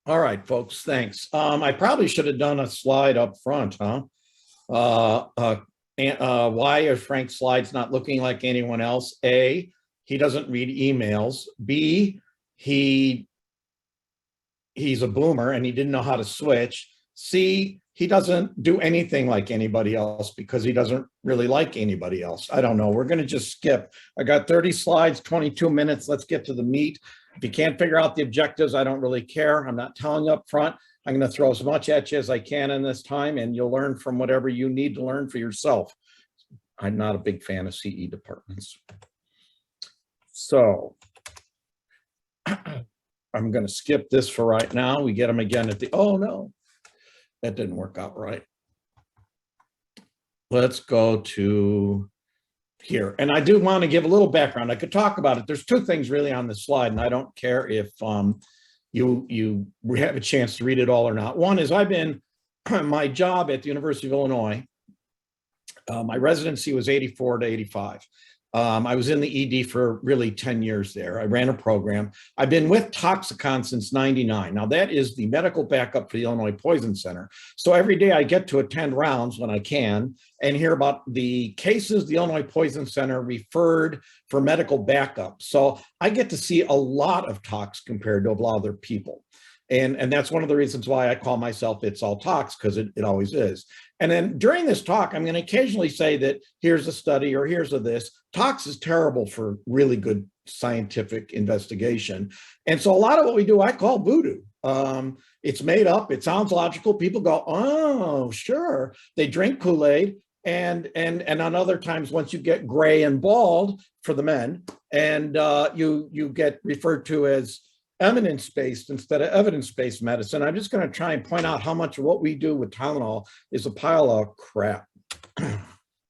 All right, folks, thanks. I probably should have done a slide up front, huh? Why are Frank's slides not looking like anyone else? A, he doesn't read emails. B, he's a boomer and he didn't know how to switch. C, he doesn't do anything like anybody else because he doesn't really like anybody else. I don't know. We're going to just skip. I got 30 slides, 22 minutes. Let's get to the meat. If you can't figure out the objectives, I don't really care. I'm not telling you up front. I'm going to throw as much at you as I can in this time, and you'll learn from whatever you need to learn for yourself. I'm not a big fan of CE departments. So I'm going to skip this for right now. We get them again at the, oh no, that didn't work out right. Let's go to here. And I do want to give a little background. I could talk about it. There's two things really on this slide, and I don't care if you have a chance to read it all or not. One is I've been, my job at the University of Illinois, my residency was 84 to 85. I was in the ED for really 10 years there. I ran a program. I've been with Toxicon since 99. Now that is the medical backup for the Illinois Poison Center. So every day I get to attend rounds when I can and hear about the cases the Illinois Poison Center referred for medical backup. So I get to see a lot of tox compared to a lot of other people. And that's one of the reasons why I call myself It's All Tox, because it always is. And then during this talk, I'm going to occasionally say that here's a study or here's a this. Tox is terrible for really good scientific investigation. And so a lot of what we do, I call voodoo. It's made up. It sounds logical. People go, oh, sure. They drink Kool-Aid. And on other times, once you get gray and bald for the men, and you get referred to as evidence-based instead of evidence-based medicine. I'm just going to try and point out how much of what we do with Tylenol is a pile of crap.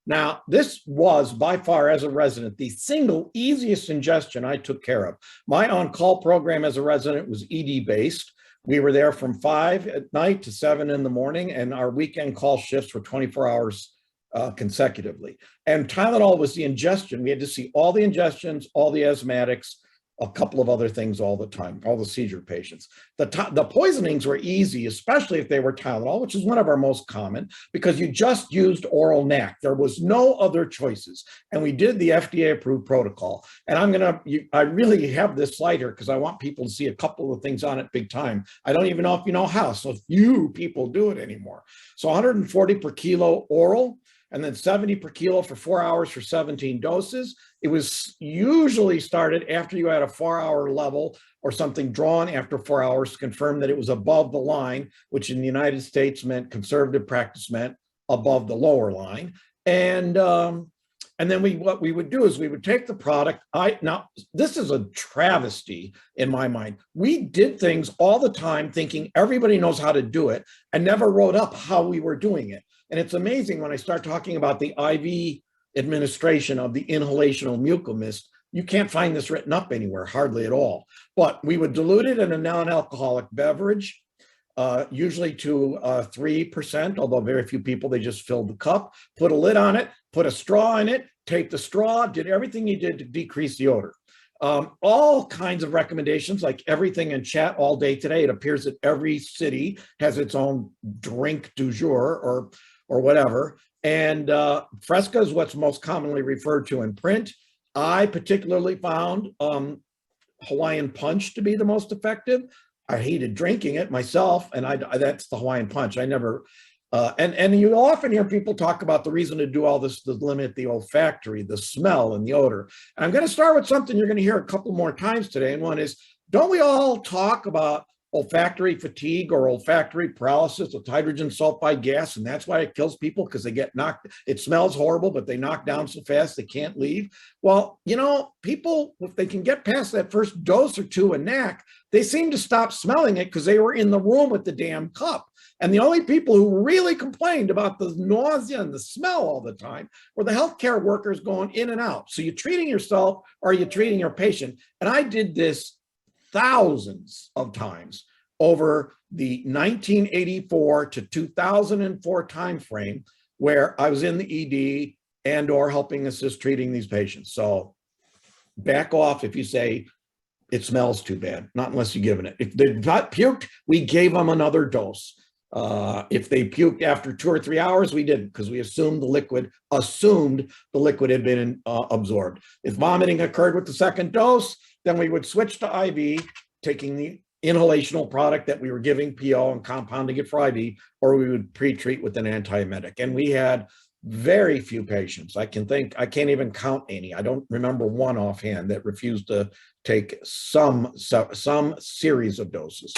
Now, this was by far, as a resident, the single easiest ingestion I took care of. My on-call program as a resident was ED-based. We were there from 5 at night to 7 in the morning, and our weekend call shifts were 24 hours consecutively. And Tylenol was the ingestion. We had to see all the ingestions, all the asthmatics, a couple of other things all the time, all the seizure patients. The poisonings were easy, especially if they were Tylenol, which is one of our most common, because you just used oral NAC. There was no other choices. And we did the FDA-approved protocol. And I really have this slide here because I want people to see a couple of things on it big time. I don't even know if you know how, so few people do it anymore. So 140 per kilo oral, and then 70 per kilo for 4 hours for 17 doses. It was usually started after you had a 4-hour level or something drawn after 4 hours to confirm that it was above the line, which in the United States meant conservative practice meant above the lower line. And then what we would do is we would take the product. Now, this is a travesty in my mind. We did things all the time thinking everybody knows how to do it and never wrote up how we were doing it. And it's amazing when I start talking about the IV administration of the inhalational mucomist, you can't find this written up anywhere, hardly at all. But we would dilute it in a non-alcoholic beverage, usually to 3%, although very few people, they just filled the cup, put a lid on it, put a straw in it, taped the straw, did everything you did to decrease the odor. All kinds of recommendations, like everything in chat all day today. It appears that every city has its own drink du jour or whatever. And Fresca is what's most commonly referred to in print. I particularly found Hawaiian Punch to be the most effective. I hated drinking it myself, and that's the Hawaiian Punch. I never, and you often hear people talk about the reason to do all this to limit the olfactory, the smell and the odor. And I'm going to start with something you're going to hear a couple more times today, and one is, don't we all talk about olfactory fatigue or olfactory paralysis with hydrogen sulfide gas, and that's why it kills people, because they get knocked, it smells horrible, but they knock down so fast they can't leave? Well, you know, people, if they can get past that first dose or two of NAC, they seem to stop smelling it because they were in the room with the damn cup. And the only people who really complained about the nausea and the smell all the time were the healthcare workers going in and out. So you're treating yourself or you're treating your patient. And I did this thousands of times over the 1984 to 2004 timeframe where I was in the ED and or helping assist treating these patients. So back off if you say it smells too bad, not unless you're giving it. If they got puked, we gave them another dose. If they puked after 2 or 3 hours, we didn't, because we assumed the liquid had been absorbed. If vomiting occurred with the second dose, then we would switch to IV, taking the inhalational product that we were giving PO and compounding it for IV, or we would pre-treat with an antiemetic. And we had very few patients. I can't even count any. I don't remember one offhand that refused to take some series of doses.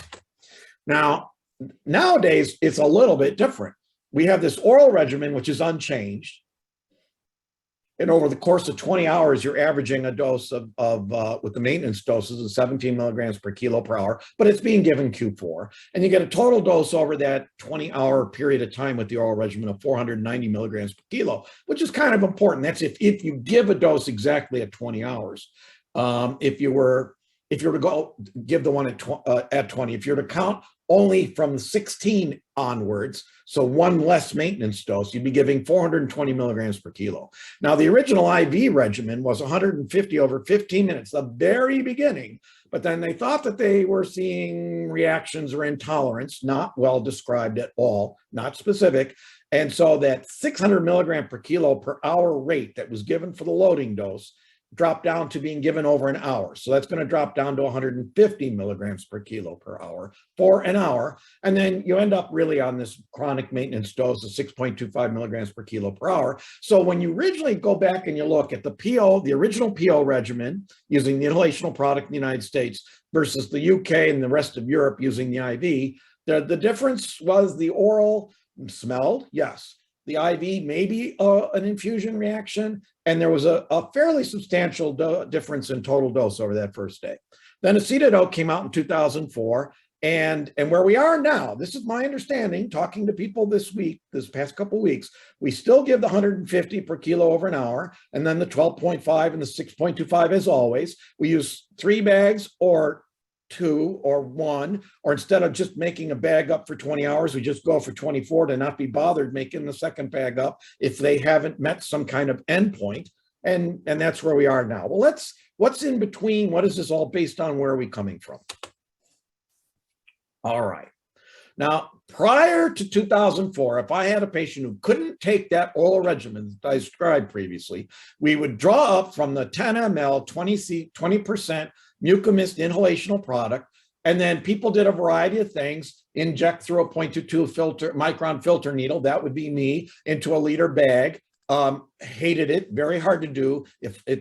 Now, nowadays, it's a little bit different. We have this oral regimen, which is unchanged. And over the course of 20 hours, you're averaging a dose of with the maintenance doses of 17 milligrams per kilo per hour, but it's being given Q4. And you get a total dose over that 20-hour period of time with the oral regimen of 490 milligrams per kilo, which is kind of important. That's if you give a dose exactly at 20 hours. If you were to go give the one at 20, if you're to count only from 16 onwards, so one less maintenance dose, you'd be giving 420 milligrams per kilo. Now, the original IV regimen was 150 over 15 minutes, the very beginning, but then they thought that they were seeing reactions or intolerance, not well described at all, not specific. And so that 600 milligram per kilo per hour rate that was given for the loading dose dropped down to being given over an hour. So that's going to drop down to 150 milligrams per kilo per hour for an hour. And then you end up really on this chronic maintenance dose of 6.25 milligrams per kilo per hour. So when you originally go back and you look at the original PO regimen using the inhalational product in the United States versus the UK and the rest of Europe using the IV, the difference was the oral smelled, yes. The IV maybe an infusion reaction, and there was a fairly substantial difference in total dose over that first day. Then acetaminophen came out in 2004, and where we are now, this is my understanding, talking to people this past couple of weeks, we still give the 150 per kilo over an hour, and then the 12.5 and the 6.25 as always. We use 3 bags or 2 or 1, or instead of just making a bag up for 20 hours, we just go for 24 to not be bothered making the second bag up if they haven't met some kind of endpoint. And that's where we are now. Well, what's in between? What is this all based on? Where are we coming from? All right. Now, prior to 2004, if I had a patient who couldn't take that oral regimen that I described previously, we would draw up from the 10 ml, 20% mucomist inhalational product, and then people did a variety of things, inject through a 0.22 micron filter needle, that would be me, into a liter bag. Hated it, very hard to do,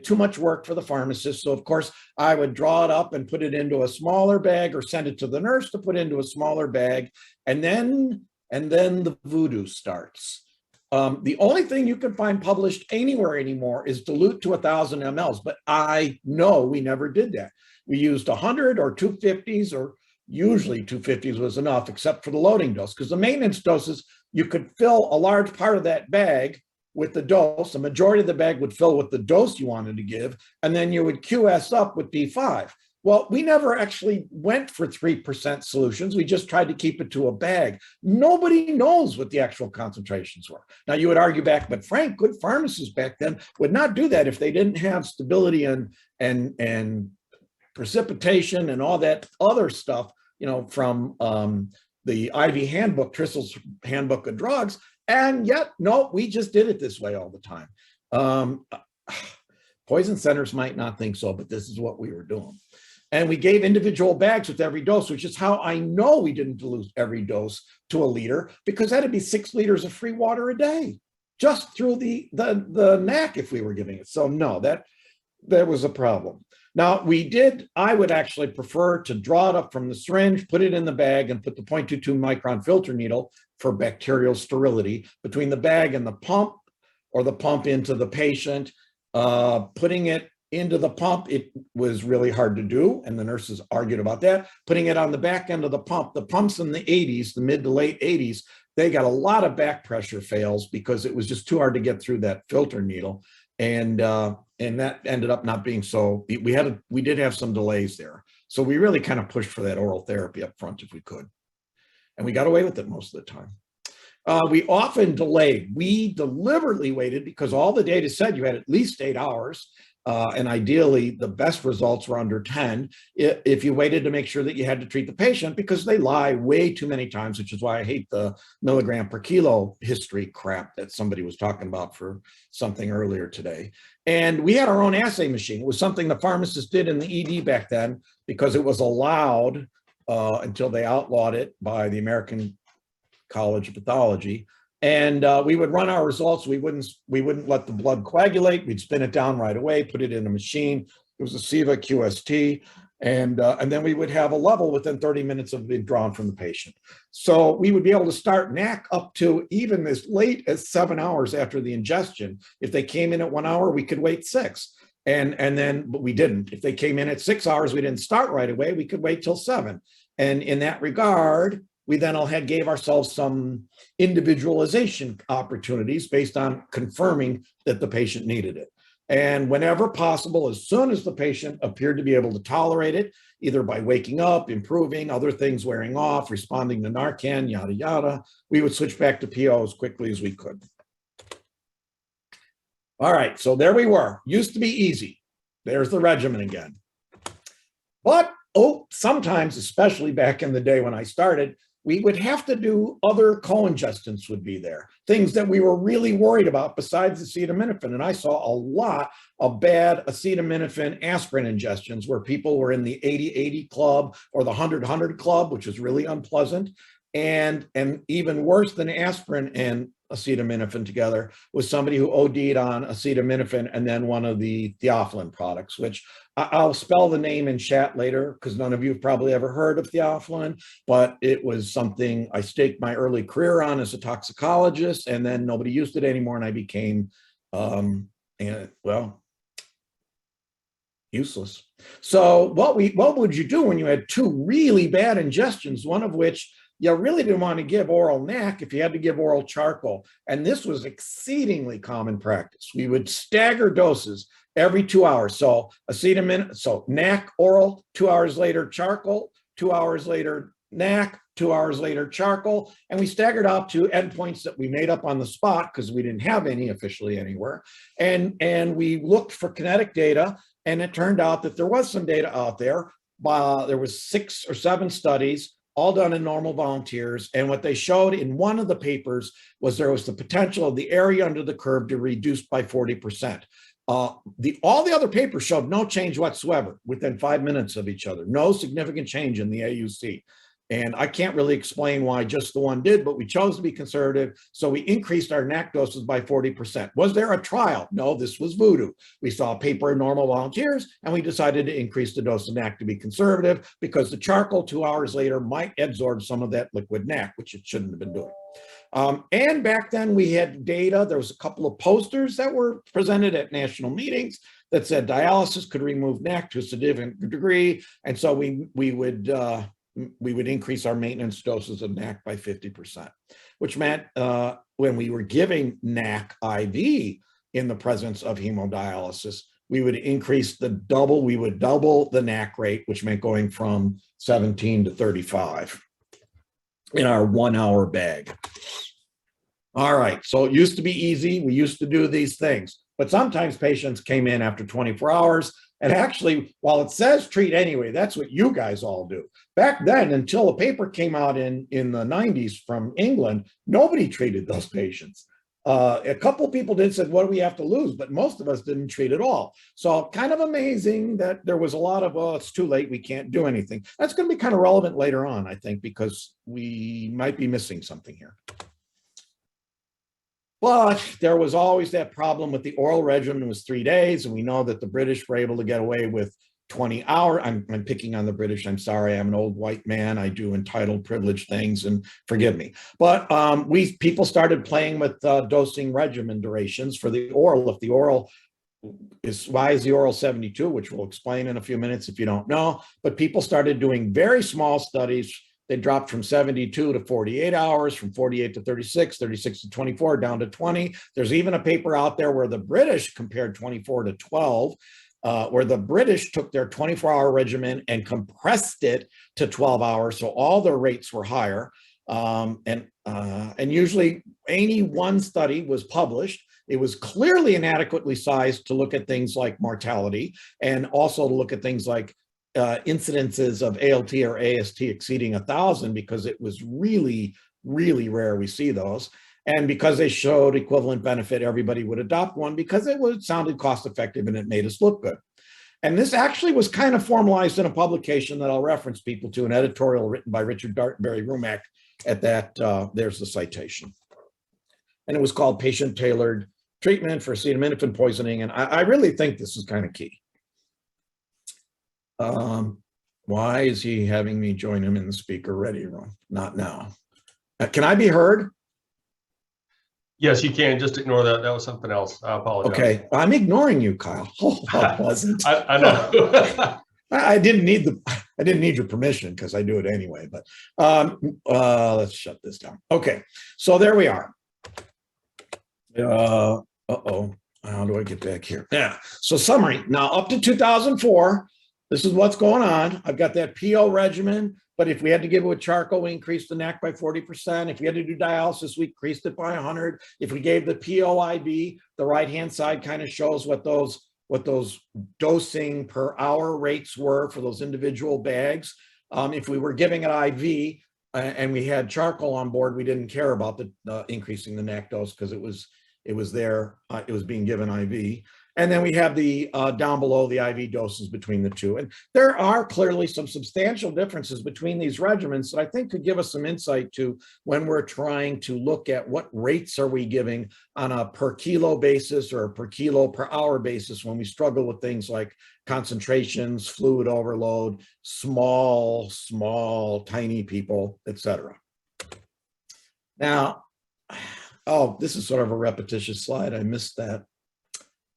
too much work for the pharmacist. So of course I would draw it up and put it into a smaller bag or send it to the nurse to put into a smaller bag. And then the voodoo starts. The only thing you can find published anywhere anymore is dilute to 1,000 mLs, but I know we never did that. We used 100 or 250s, or usually 250s was enough, except for the loading dose, because the maintenance doses, you could fill a large part of that bag with the dose. The majority of the bag would fill with the dose you wanted to give, and then you would QS up with D5. Well, we never actually went for 3% solutions. We just tried to keep it to a bag. Nobody knows what the actual concentrations were. Now, you would argue back, but Frank, good pharmacists back then would not do that if they didn't have stability and precipitation and all that other stuff, from the IV handbook, Tristle's Handbook of Drugs. And yet, no, we just did it this way all the time. Poison centers might not think so, but this is what we were doing. And we gave individual bags with every dose, which is how I know we didn't dilute every dose to a liter, because that'd be 6 liters of free water a day, just through the neck if we were giving it. So no, that was a problem. Now I would actually prefer to draw it up from the syringe, put it in the bag, and put the 0.22 micron filter needle for bacterial sterility between the bag and the pump, or the pump into the patient. Putting it into the pump, it was really hard to do, and the nurses argued about that. Putting it on the back end of the pumps in the 80s, the mid to late 80s, they got a lot of back pressure fails because it was just too hard to get through that filter needle. And that ended up not being so, we did have some delays there. So we really kind of pushed for that oral therapy up front if we could. And we got away with it most of the time. We often delayed. We deliberately waited because all the data said you had at least 8 hours. And ideally, the best results were under 10 if you waited to make sure that you had to treat the patient, because they lie way too many times, which is why I hate the milligram per kilo history crap that somebody was talking about for something earlier today. And we had our own assay machine. It was something the pharmacists did in the ED back then because it was allowed until they outlawed it by the American College of Pathology. And we would run our results. We wouldn't let the blood coagulate. We'd spin it down right away, put it in a machine. It was a SIVA QST. And then we would have a level within 30 minutes of being drawn from the patient. So we would be able to start NAC up to even as late as 7 hours after the ingestion. If they came in at 1 hour, we could wait 6. But we didn't. If they came in at 6 hours, we didn't start right away. We could wait till 7. And in that regard, we then gave ourselves some individualization opportunities based on confirming that the patient needed it. And whenever possible, as soon as the patient appeared to be able to tolerate it, either by waking up, improving, other things wearing off, responding to Narcan, yada, yada, we would switch back to PO as quickly as we could. All right, so there we were. Used to be easy. There's the regimen again. But, sometimes, especially back in the day when I started, we would have to do other co-ingestants would be there, things that we were really worried about besides acetaminophen. And I saw a lot of bad acetaminophen aspirin ingestions where people were in the 80-80 club or the 100-100 club, which is really unpleasant. And even worse than aspirin and acetaminophen together was somebody who OD'd on acetaminophen and then one of the theophylline products, which I'll spell the name in chat later because none of you have probably ever heard of theophylline, but it was something I staked my early career on as a toxicologist, and then nobody used it anymore, and I became, useless. So what would you do when you had 2 really bad ingestions, one of which you really didn't want to give oral NAC if you had to give oral charcoal. And this was exceedingly common practice. We would stagger doses every 2 hours. So NAC oral, 2 hours later charcoal, 2 hours later NAC, 2 hours later charcoal. And we staggered out to endpoints that we made up on the spot because we didn't have any officially anywhere. And we looked for kinetic data, and it turned out that there was some data out there. There was 6 or 7 studies, all done in normal volunteers. And what they showed in one of the papers was there was the potential of the area under the curve to reduce by 40%. All the other papers showed no change whatsoever within 5 minutes of each other, no significant change in the AUC. And I can't really explain why just the one did, but we chose to be conservative. So we increased our NAC doses by 40%. Was there a trial? No, this was voodoo. We saw a paper in normal volunteers, and we decided to increase the dose of NAC to be conservative because the charcoal 2 hours later might absorb some of that liquid NAC, which it shouldn't have been doing. And back then we had data. There was a couple of posters that were presented at national meetings that said dialysis could remove NAC to a significant degree. And so we would increase our maintenance doses of NAC by 50%, which meant when we were giving NAC IV in the presence of hemodialysis, we would double the NAC rate, which meant going from 17 to 35 in our 1 hour bag. All right, so it used to be easy. We used to do these things, but sometimes patients came in after 24 hours. And actually, while it says treat anyway, that's what you guys all do. Back then, until a paper came out in the 90s from England, nobody treated those patients. A couple of people did said, what do we have to lose? But most of us didn't treat at all. So kind of amazing that there was a lot of, it's too late, we can't do anything. That's going to be kind of relevant later on, I think, because we might be missing something here. But there was always that problem with the oral regimen was 3 days, and we know that the British were able to get away with 20 hours. I'm picking on the British. I'm sorry. I'm an old white man. I do entitled privileged things, and forgive me. But people started playing with dosing regimen durations for the oral. If the oral why is the oral 72, which we'll explain in a few minutes if you don't know. But people started doing very small studies. They dropped from 72 to 48 hours, from 48 to 36, 36 to 24, down to 20. There's even a paper out there where the British compared 24 to 12, where the British took their 24-hour regimen and compressed it to 12 hours. So all their rates were higher. And usually any one study was published, It was clearly inadequately sized to look at things like mortality and also to look at things like incidences of ALT or AST exceeding 1,000, because it was really, really rare we see those. And because they showed equivalent benefit, everybody would adopt one because it sounded cost effective and it made us look good. And this actually was kind of formalized in a publication that I'll reference people to, an editorial written by Richard Barry-Rumack at that, there's the citation. And it was called Patient-Tailored Treatment for Acetaminophen Poisoning. And I really think this is kind of key. Why is he having me join him in the speaker ready room? Not now. Can I be heard? Yes, you can. Just ignore that. That was something else. I apologize. Okay, I'm ignoring you, Kyle. Oh, I wasn't. I know. I didn't need your permission because I do it anyway. But let's shut this down. Okay, so there we are. Uh-oh. How do I get back here? Yeah. So summary. Now up to 2004, this is what's going on. I've got that PO regimen. But if we had to give it with charcoal, we increased the NAC by 40%. If we had to do dialysis, we increased it by 100. If we gave the POIB, the right-hand side kind of shows what those dosing per hour rates were for those individual bags. If we were giving it IV and we had charcoal on board, we didn't care about the increasing the NAC dose because it was there. It was being given IV. And then we have the down below the IV doses between the two. And there are clearly some substantial differences between these regimens that I think could give us some insight to when we're trying to look at what rates are we giving on a per kilo basis or a per kilo per hour basis when we struggle with things like concentrations, fluid overload, small, tiny people, etc. Now, oh, this is sort of a repetitious slide. I missed that.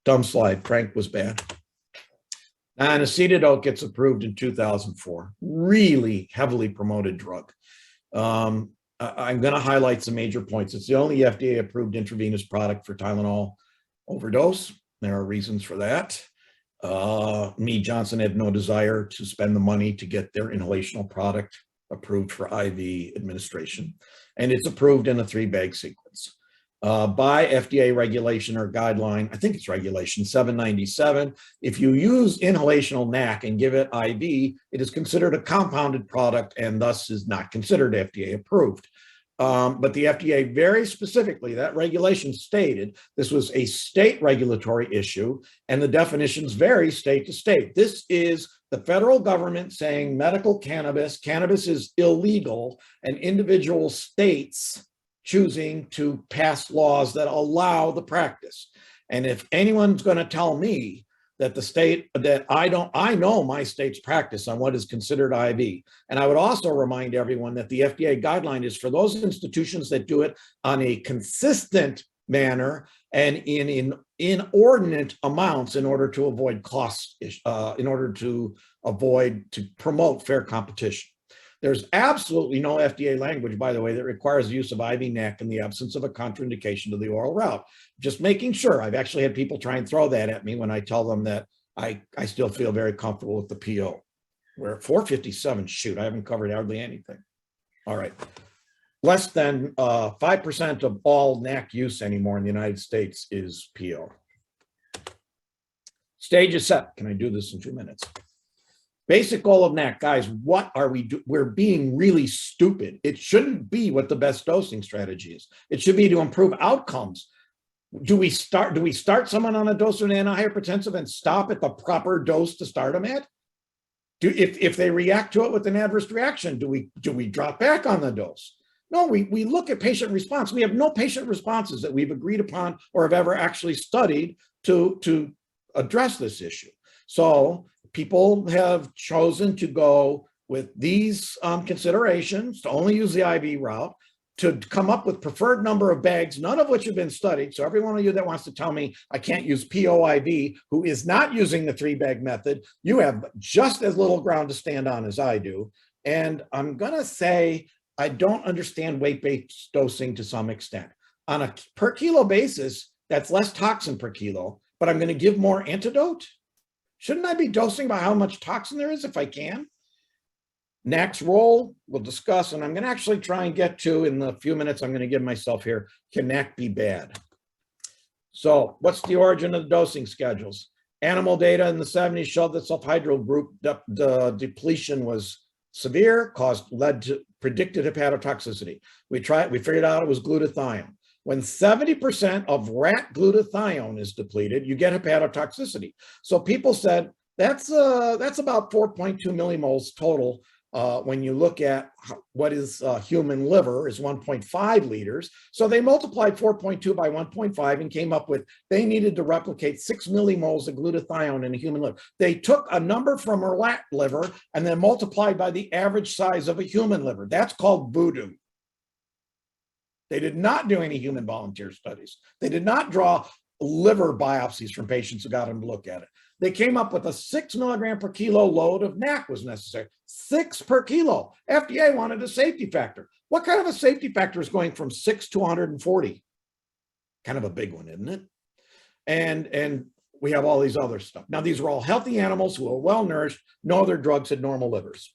Dumb slide. Frank was bad. And acetaminophen gets approved in 2004. Really heavily promoted drug. I'm going to highlight some major points. It's the only FDA-approved intravenous product for Tylenol overdose. There are reasons for that. Johnson, had no desire to spend the money to get their inhalational product approved for IV administration. And it's approved in a 3-bag sequence. By FDA regulation or guideline, I think it's regulation 797, if you use inhalational NAC and give it IV, it is considered a compounded product and thus is not considered FDA approved. But the FDA very specifically, that regulation stated this was a state regulatory issue and the definitions vary state to state. This is the federal government saying medical cannabis is illegal, and individual states choosing to pass laws that allow the practice. And if anyone's going to tell me that the state that I know my state's practice on what is considered IV. And I would also remind everyone that the FDA guideline is for those institutions that do it on a consistent manner and in inordinate amounts in order to avoid costs, to promote fair competition. There's absolutely no FDA language, by the way, that requires the use of IV NAC in the absence of a contraindication to the oral route. Just making sure. I've actually had people try and throw that at me when I tell them that I still feel very comfortable with the PO. We're at 457, shoot, I haven't covered hardly anything. All right. Less than 5% of all NAC use anymore in the United States is PO. Stage is set. Can I do this in 2 minutes? Basic goal of NAC, guys, what are we doing? We're being really stupid. It shouldn't be what the best dosing strategy is. It should be to improve outcomes. Do we start someone on a dose of an antihypertensive and stop at the proper dose to start them at? If they react to it with an adverse reaction, do we drop back on the dose? No, we look at patient response. We have no patient responses that we've agreed upon or have ever actually studied to address this issue. So people have chosen to go with these considerations, to only use the IV route, to come up with preferred number of bags, none of which have been studied. So every one of you that wants to tell me I can't use POIV, who is not using the 3-bag method, you have just as little ground to stand on as I do. And I'm going to say I don't understand weight-based dosing to some extent. On a per kilo basis, that's less toxin per kilo, but I'm going to give more antidote. Shouldn't I be dosing by how much toxin there is if I can? NAC's role, we'll discuss, and I'm going to actually try and get to, in the few minutes I'm going to give myself here, can NAC be bad? So what's the origin of the dosing schedules? Animal data in the 70s showed that sulfhydryl group depletion was severe, led to predicted hepatotoxicity. We figured out it was glutathione. When 70% of rat glutathione is depleted, you get hepatotoxicity. So people said that's about 4.2 millimoles total. When you look at what is human liver is 1.5 liters. So they multiplied 4.2 by 1.5 and came up with they needed to replicate 6 millimoles of glutathione in a human liver. They took a number from a rat liver and then multiplied by the average size of a human liver. That's called voodoo. They did not do any human volunteer studies. They did not draw liver biopsies from patients who got them to look at it. They came up with a 6 milligram per kilo load of NAC was necessary. 6 per kilo. FDA wanted a safety factor. What kind of a safety factor is going from 6 to 140? Kind of a big one, isn't it? And we have all these other stuff. Now, these were all healthy animals who were well nourished. No other drugs had normal livers.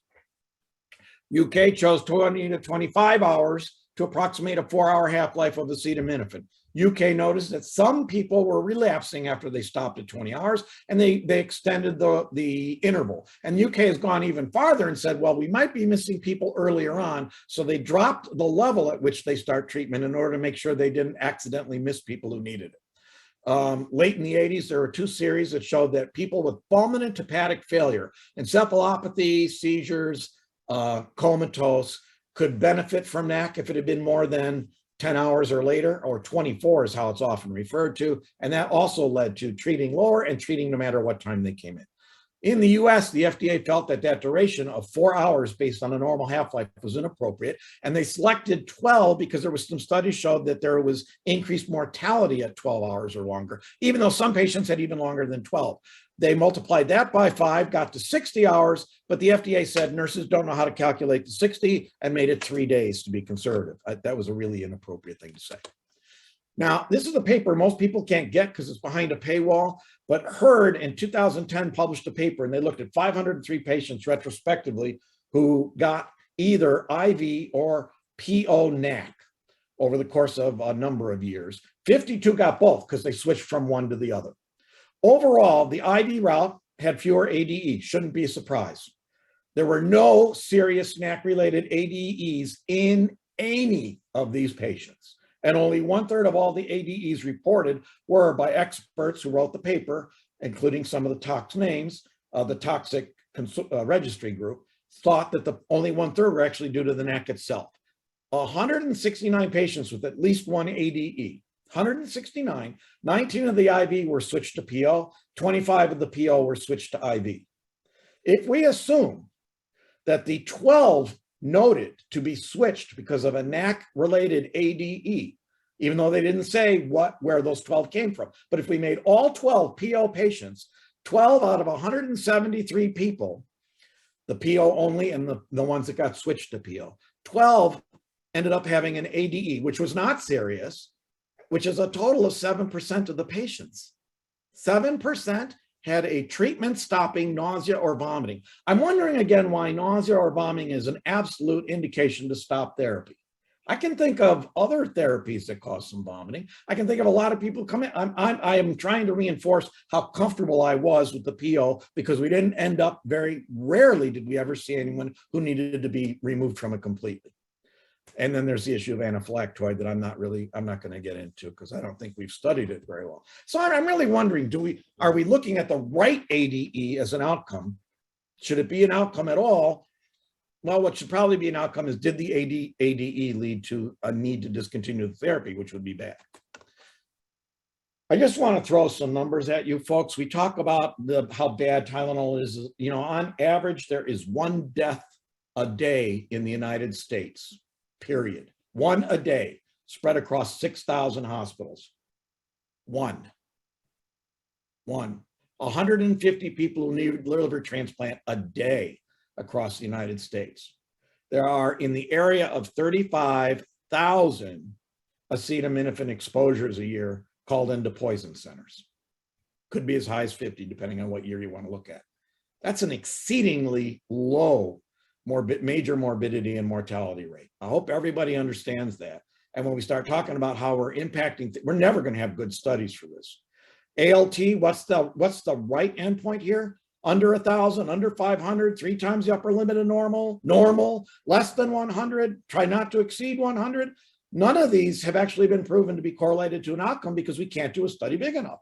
UK chose 20 to 25 hours to approximate a 4-hour half-life of acetaminophen. UK noticed that some people were relapsing after they stopped at 20 hours, and they extended the interval. And UK has gone even farther and said, well, we might be missing people earlier on, so they dropped the level at which they start treatment in order to make sure they didn't accidentally miss people who needed it. Late in the 80s, there were 2 series that showed that people with fulminant hepatic failure, encephalopathy, seizures, comatose, could benefit from NAC if it had been more than 10 hours or later, or 24 is how it's often referred to. And that also led to treating lower and treating no matter what time they came in. In the US, the FDA felt that that duration of 4 hours based on a normal half-life was inappropriate. And they selected 12 because there was some studies showed that there was increased mortality at 12 hours or longer, even though some patients had even longer than 12. They multiplied that by 5, got to 60 hours, but the FDA said nurses don't know how to calculate the 60 and made it 3 days to be conservative. That was a really inappropriate thing to say. Now, this is a paper most people can't get because it's behind a paywall, but Hurd in 2010 published a paper and they looked at 503 patients retrospectively who got either IV or PO NAC over the course of a number of years. 52 got both because they switched from one to the other. Overall, the IV route had fewer ADEs. Shouldn't be a surprise. There were no serious NAC-related ADEs in any of these patients. And only 1/3 of all the ADEs reported were by experts who wrote the paper, including some of the tox names, the toxic registry group, thought that only 1/3 were actually due to the NAC itself. 169 patients with at least one ADE. 169, 19 of the IV were switched to PO, 25 of the PO were switched to IV. If we assume that the 12 noted to be switched because of a NAC-related ADE, even though they didn't say where those 12 came from, but if we made all 12 PO patients, 12 out of 173 people, the PO only and the ones that got switched to PO, 12 ended up having an ADE, which was not serious, which is a total of 7% of the patients. 7% had a treatment-stopping nausea or vomiting. I'm wondering again why nausea or vomiting is an absolute indication to stop therapy. I can think of other therapies that cause some vomiting. I can think of a lot of people coming. I am trying to reinforce how comfortable I was with the PO because we didn't end up, very rarely did we ever see anyone who needed to be removed from it completely. And then there's the issue of anaphylactoid that I'm not going to get into because I don't think we've studied it very well. So I'm really wondering, are we looking at the right ADE as an outcome? Should it be an outcome at all? Well, what should probably be an outcome is, did the ADE lead to a need to discontinue the therapy, which would be bad. I just want to throw some numbers at you folks. We talk about how bad Tylenol is. You know, on average, there is 1 death a day in the United States. Period. 1 a day, spread across 6,000 hospitals. 1. 150 people who need liver transplant a day across the United States. There are in the area of 35,000 acetaminophen exposures a year called into poison centers. Could be as high as 50, depending on what year you want to look at. That's an exceedingly low major morbidity and mortality rate. I hope everybody understands that. And when we start talking about how we're impacting, we're never going to have good studies for this. ALT, what's the right endpoint here? Under 1,000, under 500, 3 times the upper limit of normal, less than 100, try not to exceed 100. None of these have actually been proven to be correlated to an outcome because we can't do a study big enough.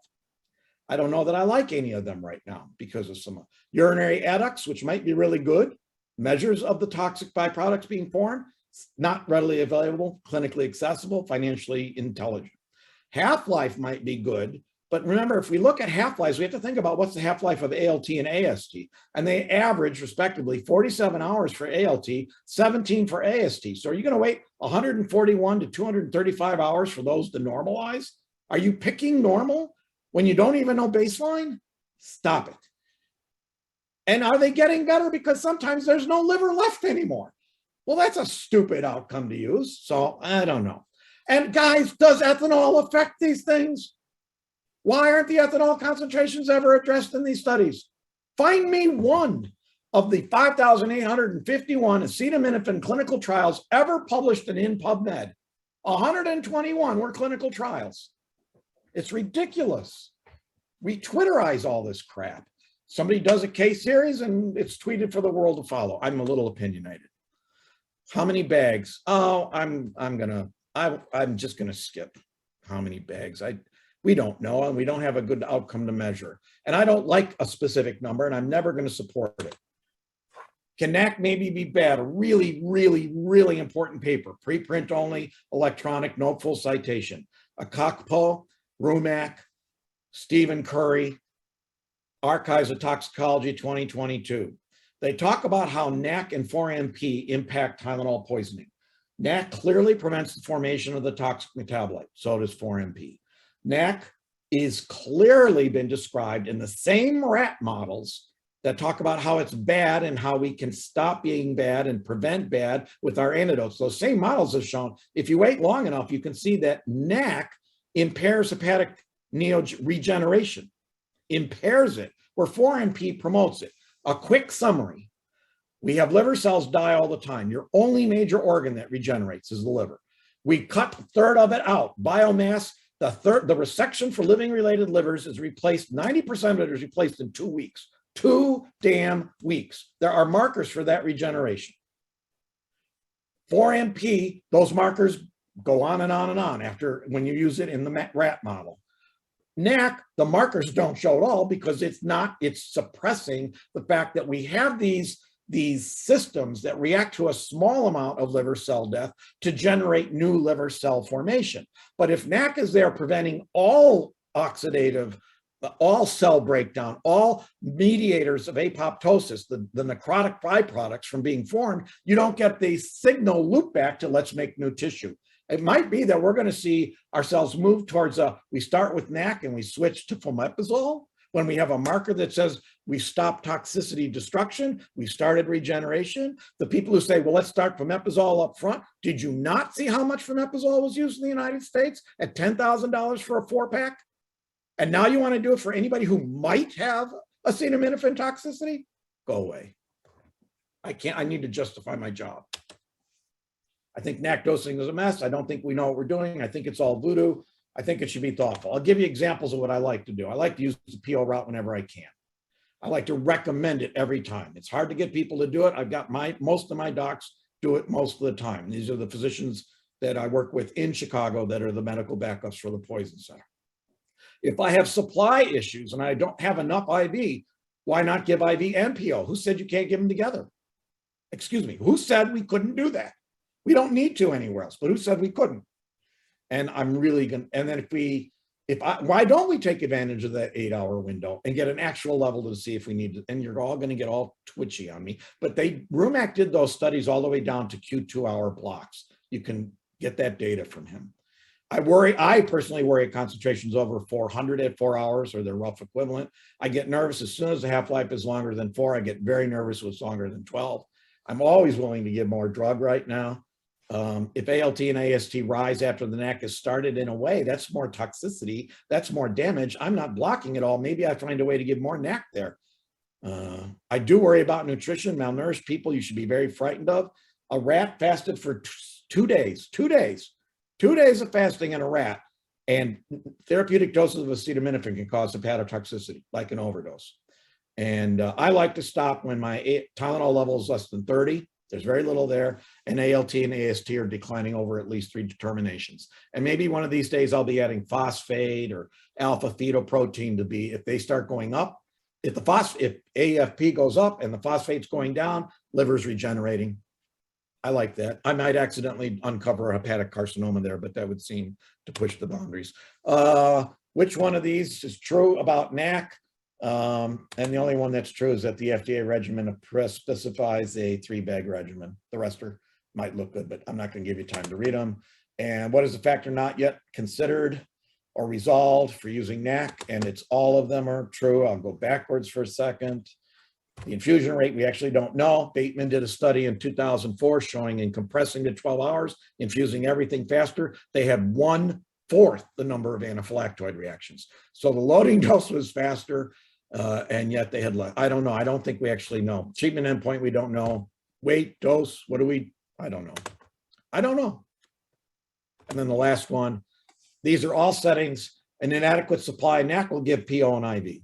I don't know that I like any of them right now because of some urinary adducts, which might be really good. Measures of the toxic byproducts being formed, not readily available, clinically accessible, financially intelligent. Half-life might be good, but remember, if we look at half-lives, we have to think about what's the half-life of ALT and AST, and they average, respectively, 47 hours for ALT, 17 for AST. So are you going to wait 141 to 235 hours for those to normalize? Are you picking normal when you don't even know baseline? Stop it. And are they getting better? Because sometimes there's no liver left anymore. Well, that's a stupid outcome to use. So I don't know. And guys, does ethanol affect these things? Why aren't the ethanol concentrations ever addressed in these studies? Find me one of the 5,851 acetaminophen clinical trials ever published in PubMed. 121 were clinical trials. It's ridiculous. We Twitterize all this crap. Somebody does a case series and it's tweeted for the world to follow. I'm a little opinionated. How many bags? Oh, I'm just gonna skip how many bags. We don't know, and we don't have a good outcome to measure. And I don't like a specific number, and I'm never going to support it. Can NAC maybe be bad? A really, really, really important paper. Preprint only, electronic, no full citation. Akakpo, Rumack, Stephen Curry, Archives of Toxicology 2022. They talk about how NAC and 4-MP impact Tylenol poisoning. NAC clearly prevents the formation of the toxic metabolite. So does 4-MP. NAC is clearly been described in the same rat models that talk about how it's bad and how we can stop being bad and prevent bad with our antidotes. Those same models have shown, if you wait long enough, you can see that NAC impairs hepatic regeneration, impairs it, where 4-MP promotes it. A quick summary. We have liver cells die all the time. Your only major organ that regenerates is the liver. We cut a third of it out. Biomass, the resection for living-related livers is replaced, 90% of it is replaced in 2 weeks. 2 damn weeks. There are markers for that regeneration. 4-MP, those markers go on and on and on after when you use it in the rat model. NAC, the markers don't show at all because it's suppressing the fact that we have these systems that react to a small amount of liver cell death to generate new liver cell formation. But if NAC is there preventing all oxidative, all cell breakdown, all mediators of apoptosis, the necrotic byproducts from being formed, you don't get the signal loop back to let's make new tissue. It might be that we're going to see ourselves move towards we start with NAC and we switch to fomepizole when we have a marker that says we stopped toxicity destruction, we started regeneration. The people who say, well, let's start fomepizole up front. Did you not see how much fomepizole was used in the United States at $10,000 for a 4-pack? And now you want to do it for anybody who might have acetaminophen toxicity? Go away. I need to justify my job. I think NAC dosing is a mess. I don't think we know what we're doing. I think it's all voodoo. I think it should be thoughtful. I'll give you examples of what I like to do. I like to use the PO route whenever I can. I like to recommend it every time. It's hard to get people to do it. I've got most of my docs do it most of the time. These are the physicians that I work with in Chicago that are the medical backups for the Poison Center. If I have supply issues and I don't have enough IV, why not give IV and PO? Who said you can't give them together? Excuse me, who said we couldn't do that? We don't need to anywhere else, but who said we couldn't? And I'm really going to, and then why don't we take advantage of that 8-hour window and get an actual level to see if we need to, and you're all going to get all twitchy on me, but Rumack did those studies all the way down to Q2-hour blocks. You can get that data from him. I personally worry concentrations over 400 at 4 hours or their rough equivalent. I get nervous as soon as the half-life is longer than 4. I get very nervous when it's longer than 12. I'm always willing to give more drug right now. If ALT and AST rise after the NAC is started, in a way, that's more toxicity, that's more damage. I'm not blocking it all. Maybe I find a way to give more NAC there. I do worry about nutrition. Malnourished people you should be very frightened of. A rat fasted for 2 days, 2 days, 2 days of fasting in a rat, and therapeutic doses of acetaminophen can cause hepatotoxicity, like an overdose. And I like to stop when my Tylenol level is less than 30. There's very little there, and ALT and AST are declining over at least 3 determinations. And maybe one of these days I'll be adding phosphate or alpha fetoprotein to be, if they start going up, if AFP goes up and the phosphate's going down, liver's regenerating. I like that. I might accidentally uncover a hepatic carcinoma there, but that would seem to push the boundaries. Which one of these is true about NAC? And the only one that's true is that the FDA regimen specifies a 3-bag regimen. The rest might look good, but I'm not going to give you time to read them. And what is the factor not yet considered or resolved for using NAC? And it's all of them are true. I'll go backwards for a second. The infusion rate, we actually don't know. Bateman did a study in 2004 showing in compressing to 12 hours, infusing everything faster, they had 1/4 the number of anaphylactoid reactions. So the loading dose was faster, and yet they had less. I don't know. I don't think we actually know. Treatment endpoint, we don't know. Weight, dose, what do we? I don't know. I don't know. And then the last one, these are all settings. An inadequate supply, NAC will give PO and IV,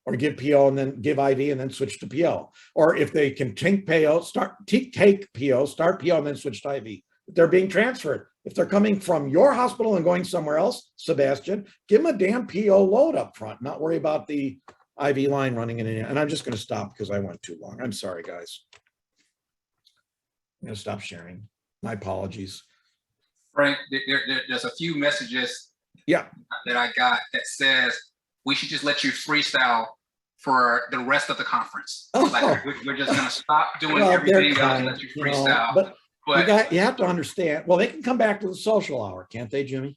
or give PO and then give IV and then switch to PO. Or if they can take PO, take PO, start PO and then switch to IV. If they're being transferred, if they're coming from your hospital and going somewhere else, Sebastian, give them a damn PO load up front, not worry about the IV line running in. And I'm just going to stop because I went too long. I'm sorry, guys. I'm going to stop sharing. My apologies. Frank, there's a few messages that I got that says we should just let you freestyle for the rest of the conference. Oh. Like we're just going to stop doing everything else and let you freestyle. But you have to understand, well, they can come back to the social hour, can't they, Jimmy?